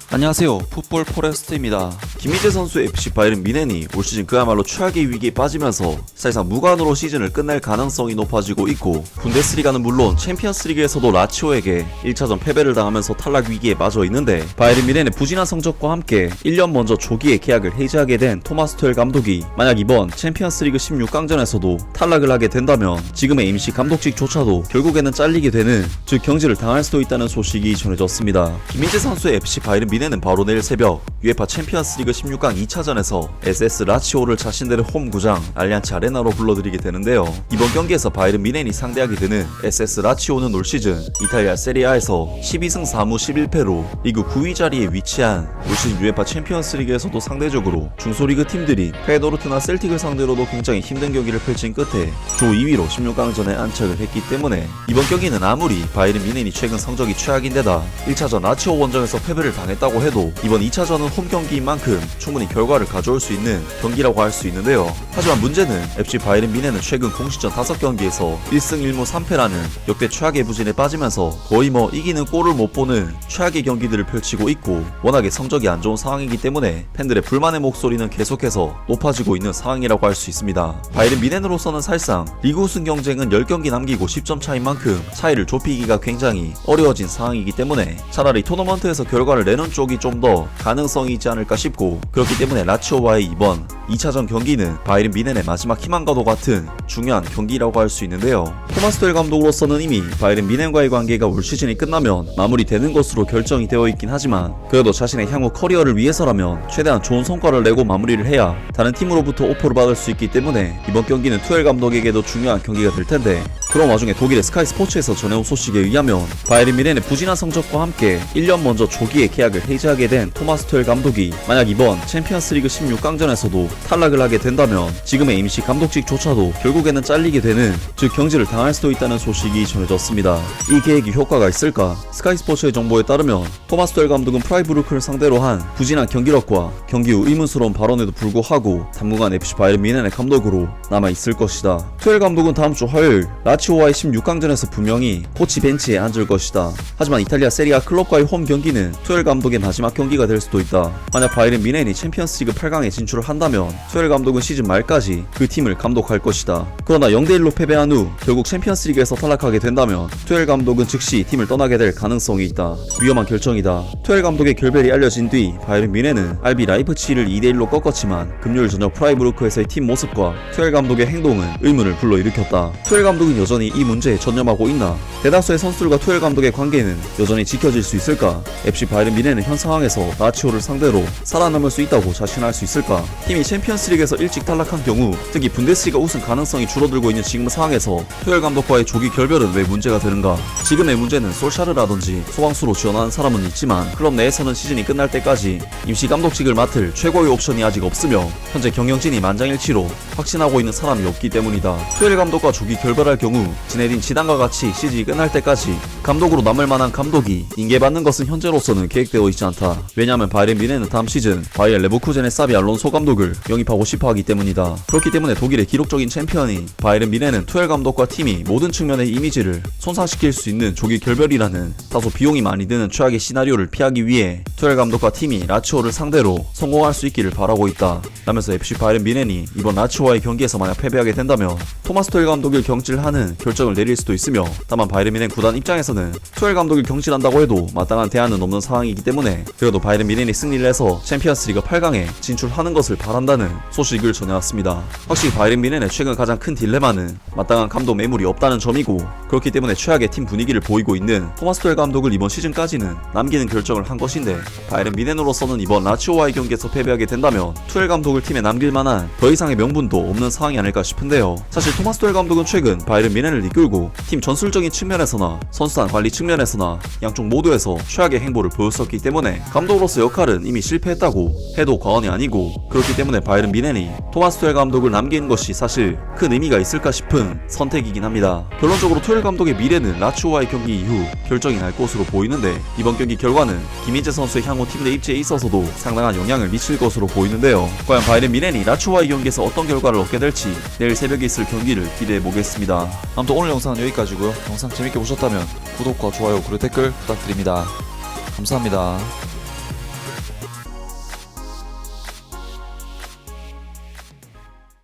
안녕하세요, 풋볼 포레스트입니다. 김민재 선수의 FC 바이에른 뮌헨이 올 시즌 그야말로 최악의 위기에 빠지면서 사실상 무관으로 시즌을 끝낼 가능성이 높아지고 있고, 분데스리가는 물론 챔피언스리그에서도 라치오에게 1차전 패배를 당하면서 탈락 위기에 빠져 있는데, 바이에른 뮌헨의 부진한 성적과 함께 1년 먼저 조기에 계약을 해지하게 된 토마스 투엘 감독이 만약 이번 챔피언스리그 16강전에서도 탈락을 하게 된다면 지금의 임시 감독직조차도 결국에는 잘리게 되는, 즉 경질을 당할 수도 있다는 소식이 전해졌습니다. 김민재 선수의 FC 바이에른 뮌헨은 바로 내일 새벽 UEFA 챔피언스리그 16강 2차전에서 SS 라치오를 자신들의 홈구장 알리안츠 아레나로 불러들이게 되는데요. 이번 경기에서 바이에른 뮌헨이 상대하게 되는 SS 라치오는 올 시즌 이탈리아 세리아에서 12승 4무 11패로 리그 9위 자리에 위치한, 올 시즌 UEFA 챔피언스리그에서도 상대적으로 중소리그 팀들인 페노르트나 셀틱을 상대로도 굉장히 힘든 경기를 펼친 끝에 조 2위로 16강전에 안착을 했기 때문에 이번 경기는 아무리 바이에른 뮌헨이 최근 성적이 최악인데다 1차전 라치오 원정에서 패배를 당했다고 해도 이번 2차전은 홈 경기인 만큼 충분히 결과를 가져올 수 있는 경기라고 할 수 있는데요. 하지만 문제는 FC 바이에른 뮌헨은 최근 공식전 5경기에서 1승 1무 3패라는 역대 최악의 부진에 빠지면서 거의 이기는 골을 못 보는 최악의 경기들을 펼치고 있고, 워낙에 성적이 안 좋은 상황이기 때문에 팬들의 불만의 목소리는 계속해서 높아지고 있는 상황이라고 할 수 있습니다. 바이에른 뮌헨으로서는 사실상 리그 우승 경쟁은 10경기 남기고 10점 차인 만큼 차이를 좁히기가 굉장히 어려워진 상황이기 때문에 차라리 토너먼트에서 결과를 내는 쪽이 좀 더 가능성이 있지 않을까 싶고, 그렇기 때문에 라치오와의 이번 2차전 경기는 바이에른 뮌헨의 마지막 희망과도 같은 중요한 경기라고 할 수 있는데요. 토마스 투엘 감독으로서는 이미 바이에른 뮌헨과의 관계가 올 시즌이 끝나면 마무리되는 것으로 결정이 되어 있긴 하지만, 그래도 자신의 향후 커리어를 위해서라면 최대한 좋은 성과를 내고 마무리를 해야 다른 팀으로부터 오퍼를 받을 수 있기 때문에 이번 경기는 투엘 감독에게도 중요한 경기가 될 텐데, 그런 와중에 독일의 스카이 스포츠에서 전해온 소식에 의하면 바이에른 뮌헨의 부진한 성적과 함께 1년 먼저 조기에 계약을 해지하게 된 토마스 투엘 감독이 만약 이번 챔피언스리그 16강전에서도 탈락을 하게 된다면 지금의 임시 감독직조차도 결국에는 잘리게 되는, 즉 경질을 당할 수도 있다는 소식이 전해졌습니다. 이 계획이 효과가 있을까? 스카이 스포츠의 정보에 따르면 토마스 투엘 감독은 프라이부르크를 상대로 한 부진한 경기력과 경기 후 의문스러운 발언에도 불구하고 당분간 FC 바이에른 뮌헨의 감독으로 남아있을 것이다. 투엘 감독은 다음 주 화요일 라치오와의 16강전에서 분명히 코치 벤치에 앉을 것이다. 하지만 이탈리아 세리아 클럽과의 홈 경기는 투엘 감독의 마지막 경기가 될 수도 있다. 만약 바이에른 뮌헨이 챔피언스리그 8강에 진출을 한다면 투엘 감독은 시즌 말까지 그 팀을 감독할 것이다. 그러나 0대1로 패배한 후 결국 챔피언스리그에서 탈락하게 된다면 투엘 감독은 즉시 팀을 떠나게 될 가능성이 있다. 위험한 결정이다. 투엘 감독의 결별이 알려진 뒤 바이에른 뮌헨은 RB 라이프치히를 2대1로 꺾었지만 금요일 저녁 프라이부르크에서의 팀 모습과 투엘 감독의 행동은 의문을 불러일으켰다. 투엘 감독은 여전히 이 문제에 전념하고 있나? 대다수의 선수들과 투엘 감독의 관계는 여전히 지켜질 수 있을까? FC 바이에른 뮌헨은 현 상황에서 라치오를 상대로 살아남을 수 있다고 자신할 수 있을까? 팀이 챔피언스리그에서 일찍 탈락한 경우, 특히 분데스리가 우승 가능성이 줄어들고 있는 지금 상황에서 투엘 감독과의 조기 결별은 왜 문제가 되는가? 지금의 문제는 솔샤르라든지 소방수로 지원하는 사람은 있지만 클럽 내에서는 시즌이 끝날 때까지 임시 감독직을 맡을 최고의 옵션이 아직 없으며 현재 경영진이 만장일치로 확신하고 있는 사람이 없기 때문이다. 투엘 감독과 조기 결별할 경우 지네딘 지단과 같이 시즌이 끝날 때까지 감독으로 남을 만한 감독이 인계받는 것은 현재로서는 계획되어 있지 않다. 왜냐하면 바이에른 뮌헨은 다음 시즌 바이엘 레버쿠젠의 사비 알론소 감독을 영입하고 싶어 하기 때문이다. 그렇기 때문에 독일의 기록적인 챔피언인 바이에른 뮌헨은 투엘 감독과 팀이 모든 측면의 이미지를 손상시킬 수 있는 조기 결별이라는 다소 비용이 많이 드는 최악의 시나리오를 피하기 위해 투엘 감독과 팀이 라치오를 상대로 성공할 수 있기를 바라고 있다. 라면서 FC 바이에른 뮌헨이 이번 라치오와의 경기에서 만약 패배하게 된다면 토마스 투엘 감독을 경질하는 결정을 내릴 수도 있으며, 다만 바이에른 뮌헨 구단 입장에서는 투엘 감독을 경질한다고 해도 마땅한 대안은 없는 상황이기 때문에 그래도 바이에른 뮌헨이 승리를 해서 챔피언스리그 8강에 진출하는 것을 바란다는 소식을 전해왔습니다. 확실히 바이에른 뮌헨의 최근 가장 큰 딜레마는 마땅한 감독 매물이 없다는 점이고, 그렇기 때문에 최악의 팀 분위기를 보이고 있는 토마스 투엘 감독을 이번 시즌까지는 남기는 결정을 한 것인데, 바이에른 뮌헨으로서는 이번 라치오와의 경기에서 패배하게 된다면 투엘 감독을 팀에 남길 만한 더 이상의 명분도 없는 상황이 아닐까 싶은데요. 사실 토마스 투엘 감독은 최근 바이에른 뮌헨을 이끌고 팀 전술적인 측면에서나 선수단 관리 측면에서나 양쪽 모두에서 최악의 행보를 보였었기 때문에 감독으로서 역할은 이미 실패했다고 해도 과언이 아니고, 그렇기 때문에 바이에른 뮌헨이 토마스 투엘 감독을 남기는 것이 사실 큰 의미가 있을까 싶은 선택이긴 합니다. 결론적으로 투엘 감독의 미래는 라치오와의 경기 이후 결정이 날 것으로 보이는데, 이번 경기 결과는 김민재 선수의 향후 팀 내 입지에 있어서도 상당한 영향을 미칠 것으로 보이는데요. 과연 바이에른 뮌헨이 라치오와의 경기에서 어떤 결과를 얻게 될지 내일 새벽에 있을 경기를 기대해 보겠습니다. 아무튼 오늘 영상은 여기까지고요. 영상 재밌게 보셨다면 구독과 좋아요 그리고 댓글 부탁드립니다. 감사합니다.